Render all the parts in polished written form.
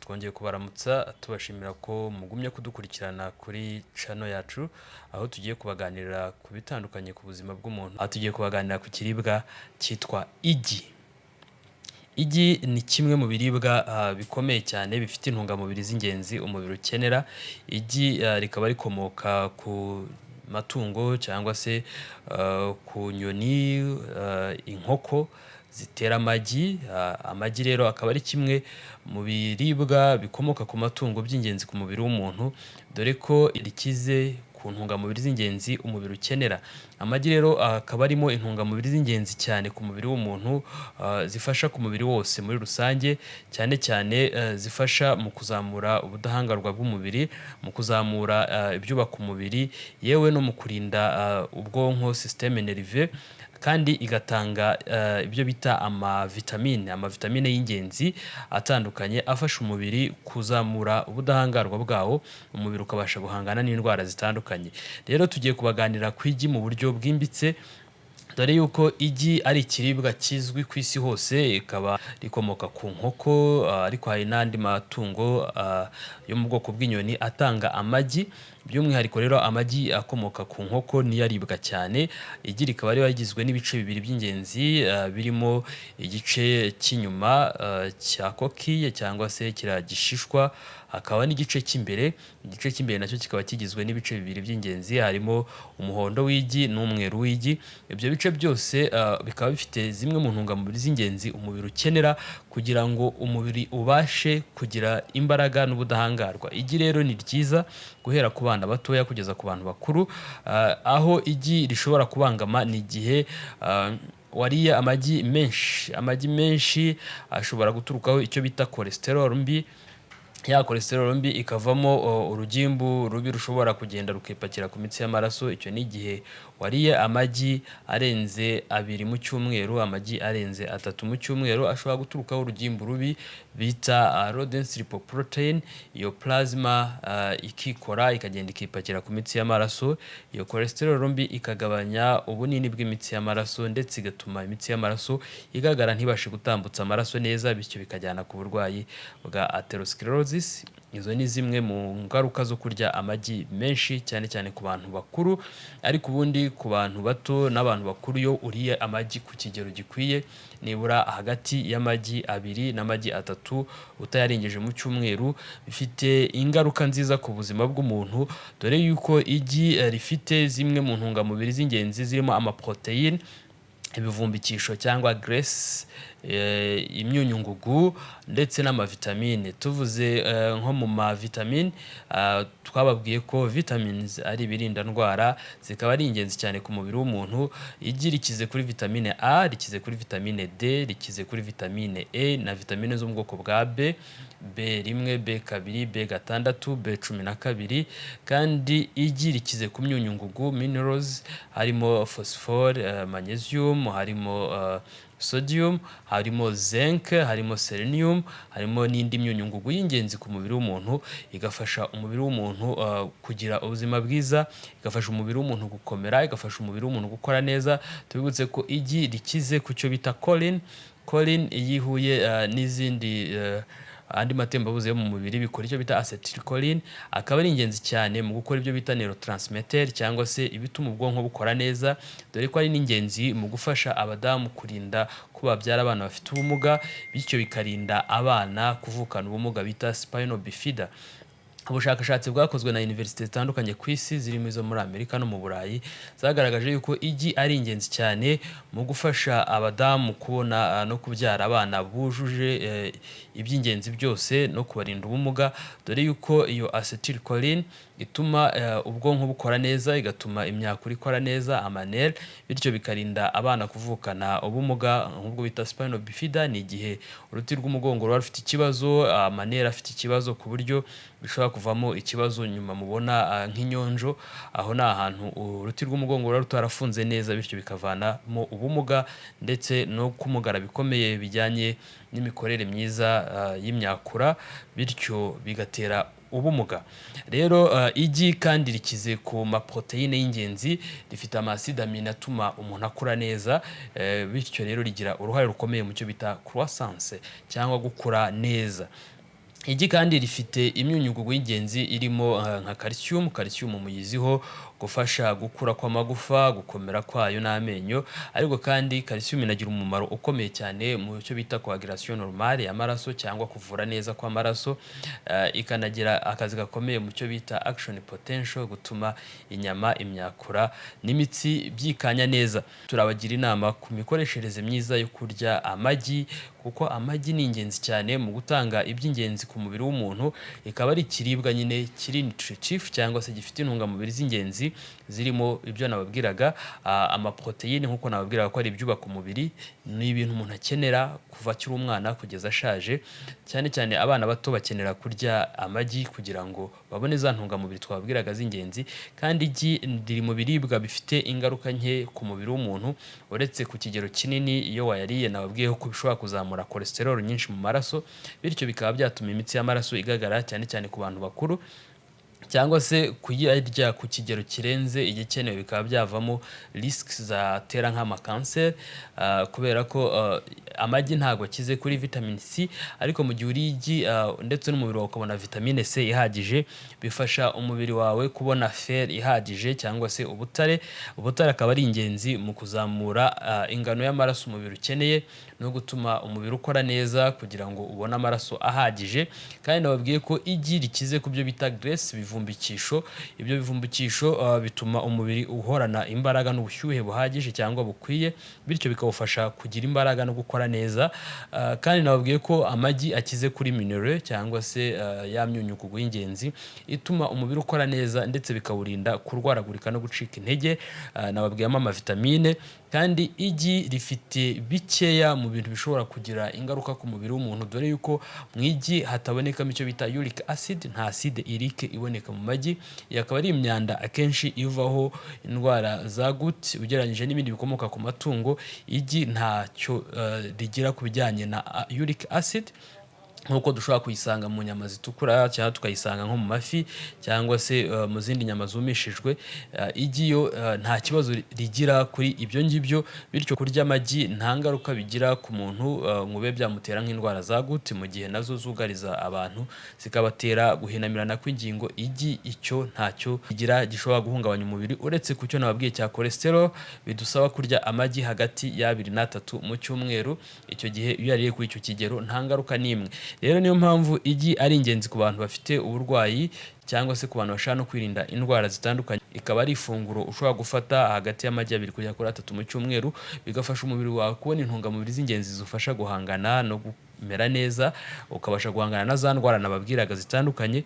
Twongeye kubaramutsa tubashimira ko mugumye kudukurikirana kuri channel yacu, aho tugiye kubaganirira ku bitandukanye ku buzima bw'umuntu. Aho tugiye kubaganira ku kiribwa cyitwa igi. Igi ni kimwe mu biribwa bikomeye cyane bifite intungamubiri z'ingenzi umubiri ukenera. Igi rikaba rikomoka ku matungo cyangwa se ku nyoni, inkoko zitera amagi. Amagi rero akaba ari kimwe mu biribwa bikomoka ku matungo by'ingenzi ku mubiri w'umuntu, dore ko rikize ku ntungamubiri z'ingenzi umubiri ukenera. Amagi rero akaba arimo intungamubiri z'ingenzi cyane ku mubiri w'umuntu, zifasha ku mubiri wose muri rusange, cyane cyane zifasha mu kuzamura ubudahangarwa bw'umubiri, mu kuzamura ibyubaka umubiri, yewe no mu kurinda ubwonko systeme nerveux, kandi igatanga ibyo bita amavitamine y'ingenzi atandukanye afasha umubiri kuzamura ubudahangarwa bwawo, umubiri ukabasha guhangana n'indwara zitandukanye. Rero tugiye kubaganira ku igi mu buryo bwimbitse, dore yuko igi ari ikiribwa kizwi ku isi hose, ikaba rikomoka ku nkoko, ariko hari n'andi matungo yo mu bwoko bw'inyoni atanga amagi. By'umwihariko rero amagi akomoka ku nkoko niyo aribwa cyane. Igi rikaba riba rigizwe n'ibice bibiri by'ingenzi, birimo igice cy'inyuma cya coquille cyangwa se kiriya gishishwa, hakaba n'igice cy'imbere. Igice cy'imbere nacyo kikaba kigizwe n'ibice bibiri by'ingenzi, harimo umuhondo w'igi n'umweru w'igi. Ibyo bice byose bikaba bifite zimwe mu ntungamubiri z'ingenzi umubiri ukenera kugira ngo umubiri ubashe kugira imbaraga n'ubudahangarwa. Igi rero ni ryiza guhera ku bana batoya kugeza ku bantu bakuru. Aho igi rishobora kubangama ni igihe wariye amagi menshi. Amagi menshi ashobora guturukaho icyo bita cholesterol mbi. Ya cholesterol mbi ikavamo urugimbu rubi rushobora kugenda rukipakira ku mitsi y'amaraso. Icyo ni igihe wariye amagi arenze 2 mu cyumweru, amagi arenze 3 mu cyumweru, ashobora guturukaho urugimbu rubi bita low density lipoprotein. Iyo plasma ikikora ikagenda ikipakira ku mitsi y'amaraso. Iyo cholesterol mbi ikagabanya ubunini bw'imitsi y'amaraso, ndetse igatuma imitsi y'amaraso igagara ntibashe gutambutsa amaraso neza, bityo bikajyana ku burwayi bwa atherosclerosis. Izo ni zimwe mu ngaruka zo kurya amagi menshi, cyane cyane ku bantu bakuru. Ariko ubundi ku bantu bato n'abantu bakuru, iyo uriye amagi ku kigero gikwiye, nibura hagati y'amagi 2 n'amagi 3 utayarengeje mu cyumweru, bifite ingaruka nziza ku buzima bw'umuntu, dore yuko igi rifite zimwe mu ntungamubiri z'ingenzi zirimo amaproteine, ibivumbikisho cyangwa grace, imyunyungugu ndetse n'amavitamine. Tuvuze nko mu mavitamine, twababwiye ko vitamins ari ibirinda ndwara, zikaba ari ingenzi cyane ku mubiri w'umuntu. Igi rikize kuri vitamine A, rikize kuri vitamine D, rikize kuri vitamine E na vitamine zo mu bwoko bwa B, B1, B2, B6, B12, kandi igi rikize ku myunyungugu minerals, harimo phosphore, magnesium, harimo sodium, harimo zinc, harimo selenium, harimo n'indi myunyungugu y'ingenzi ku mubiri w'umuntu, igafasha umubiri w'umuntu kugira ubuzima bwiza, igafasha umubiri w'umuntu gukomera, igafasha umubiri w'umuntu gukora neza. Tubibutse ko igi rikize ku cyo bita choline. Choline yihuye n'izindi andi matembabuzi yo mu mubiri bikora icyo bita acetylcholine, akaba ari ingenzi cyane mu gukora ibyo bita neurotransmitter cyangwa se ibituma ubwonko bukora neza, dore ko ari n'ingenzi mu gufasha abadamu kurinda ko babyara abana bafite ubumuga, bityo bikarinda abana kuvukana ubumuga bita spinal bifida. Ubushakashatsi bwakozwe na universite zitandukanye ku isi, zirimo izo muri Amerika no mu Burayi, zagaragaje yuko igi ari ingenzi cyane mu gufasha abadamu kubona no kubyara abana bujuje iby'ingenzi byose no kubarinda ubumuga, dore yuko iyo acetylcholine ituma ubwonko bukora neza, igatuma imyakura ikora neza, amanere, bityo bikarinda abana kuvukana ubumuga nk'ubwo bita spinal bifida. Ni igihe uruti rw'umugongo ruba rufite ikibazo, amanere afite ikibazo, ku buryo bishobora kuvamo ikibazo nyuma mubona nk'inyonjo. Aho ni ahantu uruti rw'umugongo ruba rutarafunze neza, bityo bikavanamo ubumuga ndetse no kumugara bikomeye bijyanye n'imikorere myiza y'imyakura, bityo bigatera ubumuga. Rero igi kandi rikize ku maproteine y'ingenzi, rifite amaside amine atuma umuntu akura neza, bityo rero rigira uruhare rukomeye mu cyo bita croissance cyangwa gukura neza. Igi kandi rifite imyunyungugu y'ingenzi irimo nka calcium. Calcium muyiziho gufasha gukura kw'amagufa, gukomera kwayo n'amenyo, ariko kandi calcium inagira umumaro ukomeye cyane mu cyo bita coagulation normale y'amaraso cyangwa kuvura neza kw'amaraso. Ikanagira akazi gakomeye mu cyo bita action potential, gutuma inyama, imyakura n'imitsi byikanya neza. Turabagira inama ku mikoreshereze myiza yo kurya amagi, kuko amagi ni ingenzi cyane mu gutanga iby'ingenzi ku mubiri w'umuntu. Ikaba ari ikiribwa nyine kiri nutritif cyangwa se gifite intungamubiri z'ingenzi zirimo ibyo nababwiraga, amaproteine nk'uko nababwiraga ko ari ibyubaka umubiri. Ni ibintu umuntu akenera kuva akiri umwana kugeza ashaje. Cyane cyane abana bato bakenera kurya amagi kugira ngo babone za ntungamubiri twababwiraga z'ingenzi. Kandi igi riri mu biribwa bifite ingaruka nke ku mubiri w'umuntu, uretse ku kigero kinini iyo wayariye nababwiyeho ko bishobora kuzamura cholesterol nyinshi mu maraso, bityo bikaba byatuma imitsi y'amaraso igagara cyane cyane ku bantu bakuru, cyangwa se kuyarya ku kigero kirenze igikenewe bikaba byavamo risks zatera nk'amakanseri, kubera ko amagi ntabwo akize kuri vitamine C, ariko mu gihe uriye igi ndetse n'umubiri wawe ukabona vitamine C ihagije, bifasha umubiri wawe kubona fer ihagije cyangwa se ubutare. Ubutare akaba ari ingenzi mu kuzamura ingano y'amaraso umubiri ukeneye no gutuma umubiri ukora neza kugira ngo ubone amaraso ahagije. Kandi nababwiye ko igi rikize ku byo bita graisse, bivumbikisho. Ibyo bivumbikisho bituma umubiri uhorana imbaraga n'ubushyuhe buhagije cyangwa bukwiye, bityo bikawufasha kugira imbaraga no gukora neza. Kandi nababwiye ko amagi akize kuri mineral cyangwa se ya myunyungugu y'ingenzi ituma umubiri ukora neza, ndetse bikawurinda kurwaragurika no gucika intege. Nababwiyemo amavitamine. Kandi igi rifite bikeya mu bintu bishobora kugira ingaruka ku mubiri w'umuntu, dore yuko mu igi hatabonekamo icyo bita uric acid. Nta acide urique iboneka mu magi. Iyi akaba ari imyanda akenshi ivaho indwara za gut. Ugereranyije n'ibindi bikomoka ku matungo, igi ntacyo rigira ku bijyanye na uric acid, nk'uko dushobora kuyisanga mu nyama zitukura cyangwa tukayisanga nko mu mafi cyangwa se mu zindi nyama zumishijwe. Igi yo nta kibazo rigira kuri ibyo ngibyo, bityo kurya amagi nta ngaruka bigira ku muntu ngo bibe byamutera nk'indwara za gut, mu gihe nazo zugariza abantu zikabatera guhinamirana kw'ingingo. Igi icyo ntacyo kigira gishobora guhungabanya umubiri, uretse ku cyo nababwiye cya cholesterol. Bidusaba kurya amagi hagati ya 2 na 3 mu cyumweru. Icyo gihe iyo yariye kuri icyo kigero nta ngaruka n'imwe. Rero niyo mpamvu igi ari ingenzi ku bantu bafite uburwayi cyangwa se ku bantu bashaka no kwirinda indwara zitandukanye. Ikaba ari ifunguro ushobora gufata hagati y'amagi 2 kugera kuri 3 mu cyumweru, bigafasha umubiri wawe kubona intungamubiri z'ingenzi zifasha guhangana no kumera neza, ukabasha guhangana na za ndwara nababwiraga zitandukanye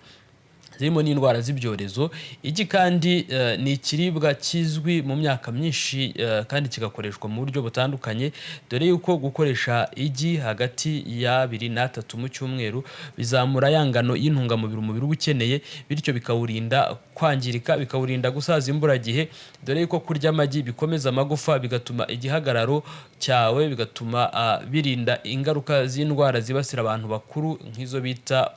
zirimo n'indwara z'ibyorezo. Igi kandi ni ikiribwa kizwi mu myaka myinshi kandi kigakoreshwa mu buryo butandukanye, dore yuko gukoresha igi hagati ya 2 na 3 mu cyumweru bizamura ya ngano y'intungamubiri umubiri uba ukeneye, bityo bikawurinda kwangirika, bikawurinda gusaza imburagihe, dore yuko kurya amagi bikomeza amagufa, bigatuma igihagararo cyawe, bigatuma birinda ingaruka z'indwara zibasira abantu bakuru nk'izo bita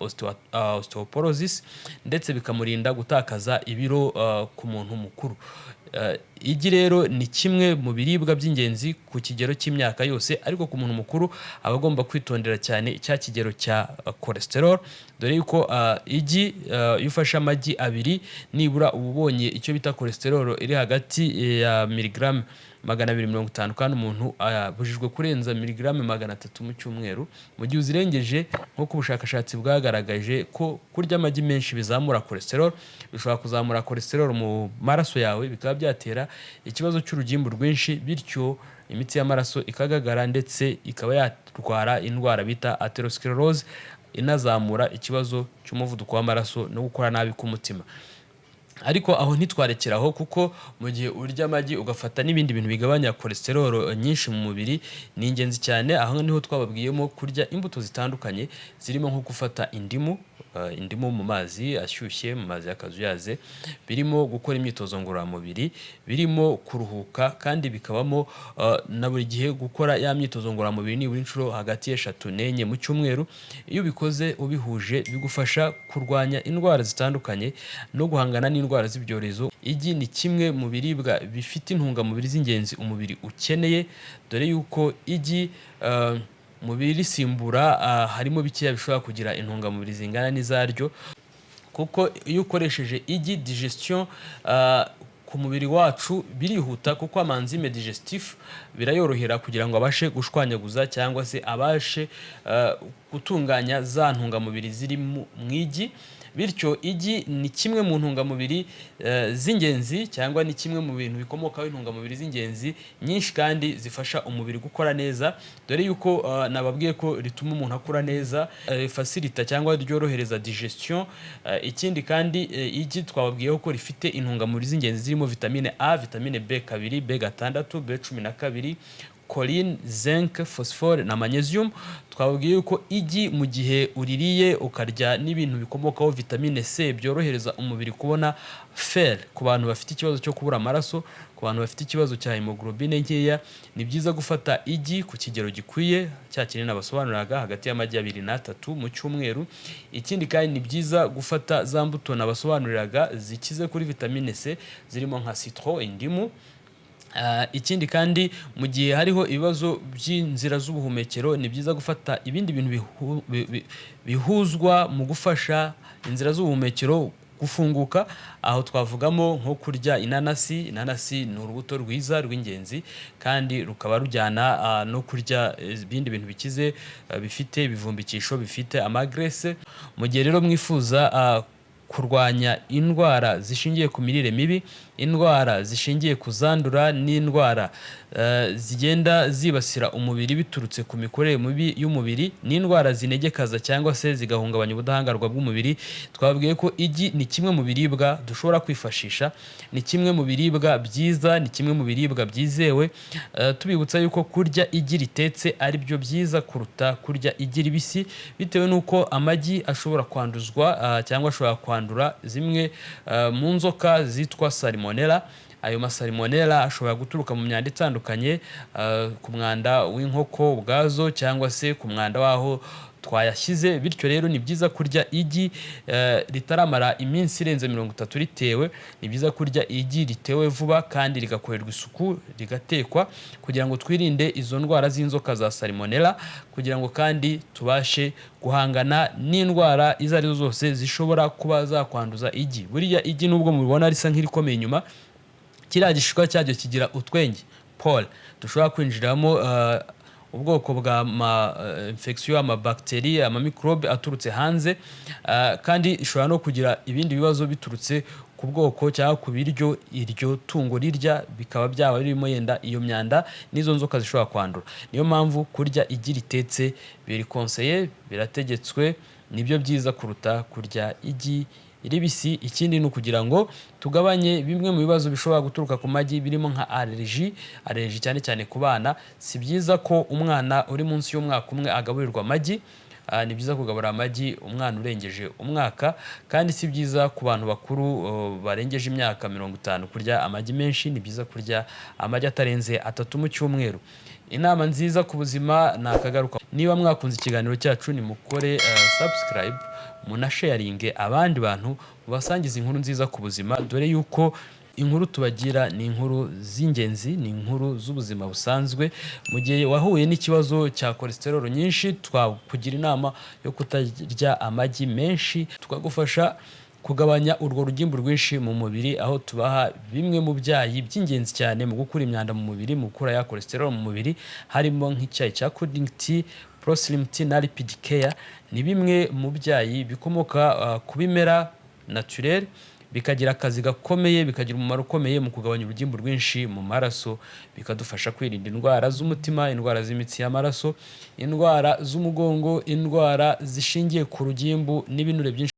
osteoporosis, ndetse bikamurinda gutakaza ibiro ku muntu mukuru. Igi rero ni kimwe mu biribwa by'ingenzi ku kigero cy'imyaka yose, ariko ku muntu mukuru aba agomba kwitondera cyane cya kigero cya cholesterol, dore yuko igi iyo ufashe amagi 2 nibura uba ubonye icyo bita cholesterol iri hagati ya miligramu 250, kandi umuntu abujijwe kurenza miligramu 300 mu cyumweru. Mu gihe uzirengeje, nk'uko ubushakashatsi bwagaragaje ko kurya amagi menshi bizamura cholesterol, bishobora kuzamura cholesterol mu maraso yawe, bikaba byatera ikibazo cy'urugimbu rwinshi, bityo imitsi y'amaraso ikagagara, ndetse ikaba yatwara indwara bita atherosclerose, inazamura ikibazo cy'umuvuduko w'amaraso no gukora nabi k'umutima. Ariko aho ntitwarekeraho, kuko mu gihe urya amagi ugafata n'ibindi bintu bigabanya cholesterol nyinshi mu mubiri, ni ingenzi cyane. Aho niho twababwiyemo kurya imbuto zitandukanye, zirimo nko gufata indimu mu mazi ashyushye, mu mazi y'akazuyaze, birimo gukora imyitozo ngororamubiri, birimo kuruhuka, kandi bikabamo na buri gihe gukora ya myitozo ngororamubiri nibura inshuro hagati ya 3 n'enye mu cyumweru. Iyo ubikoze ubihuje, bigufasha kurwanya indwara zitandukanye no guhangana n'indwara z'ibyorezo. Igi ni kimwe mu biribwa bifite intungamubiri z'ingenzi umubiri ukeneye, dore yuko igi mu birisimbura harimo bikeya bishobora kugira intungamubiri zingana n'izaryo, kuko iyo ukoresheje igi digestion ku mubiri wacu birihuta, kuko amanzime digestif birayorohera kugira ngo abashe gushwanyaguza cyangwa se abashe gutunganya za ntungamubiri ziri mu igi. Bityo igi ni kimwe mu ntungamubiri z'ingenzi, cyangwa ni kimwe mu bintu bikomokaho intungamubiri z'ingenzi nyinshi kandi zifasha umubiri gukora neza, dore yuko nababwiye ko rituma umuntu akura neza, facilita cyangwa ryorohereza digestion. Ikindi kandi igi twababwiyeho ko rifite intungamubiri z'ingenzi zirimo vitamine A, vitamine B2, B6, B12, choline, zinc, phosphore na magnesium. Twabwiye yuko igi mu gihe uririye ukarya n'ibintu bikomokaho vitamine C byorohereza umubiri kubona fer. Ku bantu bafite ikibazo cyo kubura amaraso, ku bantu bafite ikibazo cya hemoglobine nkeya, ni byiza gufata igi ku kigero gikwiye, cya kinini nabasobanuraga, hagati y'amagi 2 na 3 mu cyumweru. Ikindi kandi ni byiza gufata za mbuto nabasobanuriraga zikize kuri vitamine C zirimo nka citron, indimu. Ikindi kandi mu gihe hariho ibibazo by'inzira z'ubuhumekero, ni byiza gufata ibindi bintu bihuzwa mu gufasha inzira z'ubuhumekero gufunguka. Aho twavugamo nko kurya inanasi. Inanasi ni urubuto rwiza rw'ingenzi kandi rukaba rujyana no kurya ibindi bintu bikize bifite ibivumbikisho, bifite amagrese. Mu gihe rero mwifuza kurwanya indwara zishingiye ku mirire mibi, indwara zishingiye ku zandura, n'indwara zigenda zibasira umubiri biturutse ku mikorere mibi y'umubiri, n'indwara zinegekaza cyangwa se zigahungabanya ubudahangarwa bw'umubiri, twabwiye ko igi ni kimwe mu biribwa dushobora kwifashisha, ni kimwe mu biribwa byiza, ni kimwe mu biribwa byizewe. Tubibutsa yuko kurya igi ritetse ari byo byiza kuruta kurya igi ribisi, bitewe n'uko amagi ashobora kwanduzwa cyangwa ashobora kwandura zimwe mu nzoka zitwa salmonella. Ayo masalmonella ashobora guturuka mu myanda itandukanye, ku mwanda w'inkoko ubwazo cyangwa se ku mwanda waho twayashyize. Bityo rero ni byiza kurya igi ritaramara iminsi irenze 30 ritewe. Ni byiza kurya igi ritewe vuba kandi rigakorerwa isuku, rigatekwa, kugira ngo twirinde izo ndwara z'inzoka za salmonella, kugira ngo kandi tubashe guhangana n'indwara izo arizo zose zishobora kuba zakwanduza igi. Buriya igi nubwo mubibona risa nk'irikomeye inyuma, kiriya gishishwa cyaryo kigira utwenge pole dushobora kwinjiramo ubwoko bwa infection, amabacteria, amamikrobe aturutse hanze, kandi ishobora no kugira ibindi bibazo biturutse ku bwoko cyangwa ku biryo iryo tungo rirya, bikaba byaba birimo yenda iyo myanda n'izo nzoka zishobora kwandura. Niyo mpamvu kurya igi ritetse biri conseillé, birategetswe, nibyo byiza kuruta kurya igi ribisi. Ikindi ni ukugira ngo tugabanye bimwe mu bibazo bishobora guturuka ku magi, birimo nka allergie cyane cyane ku bana. Si byiza ko umwana uri munsi y'umwaka umwe agaburirwa amagi, ni byiza kugaburira amagi umwana urengeje umwaka, kandi si byiza ku bantu bakuru barengeje imyaka 50 kurya amagi menshi. Ni byiza kurya amagi atarenze 3 mu cyumweru. Inama nziza ku buzima nakagaruka. Niba mwakunze ikiganiro cyacu, ni mukore subscribe, munasharinge abandi bantu, mubasangiza inkuru nziza ku buzima, dore yuko inkuru tubagira ni inkuru z'ingenzi, ni inkuru z'ubuzima busanzwe. Mu gihe wahuye n'ikibazo cya cholesterol nyinshi, twakugira inama yo kutarya amagi menshi, tukagufasha kugabanya urwo rugimbu rwinshi mu mubiri, aho tubaha bimwe mu byayi by'ingenzi cyane mu gukura imyanda mu mubiri, mu gukura ya cholesterol mu mubiri, harimo nk'icyayi cya coding tea, proslim tea na lipid care. Ni bimwe mu byayi bikomoka ku bimera naturel, bikagira akazi gakomeye, bikagira umumaro ukomeye mu kugabanya urugimbu rwinshi mu maraso, bikadufasha kwirinda indwara z'umutima, indwara z'imitsi y'amaraso, indwara z'umugongo, indwara zishingiye ku rugimbu n'ibinure byinshi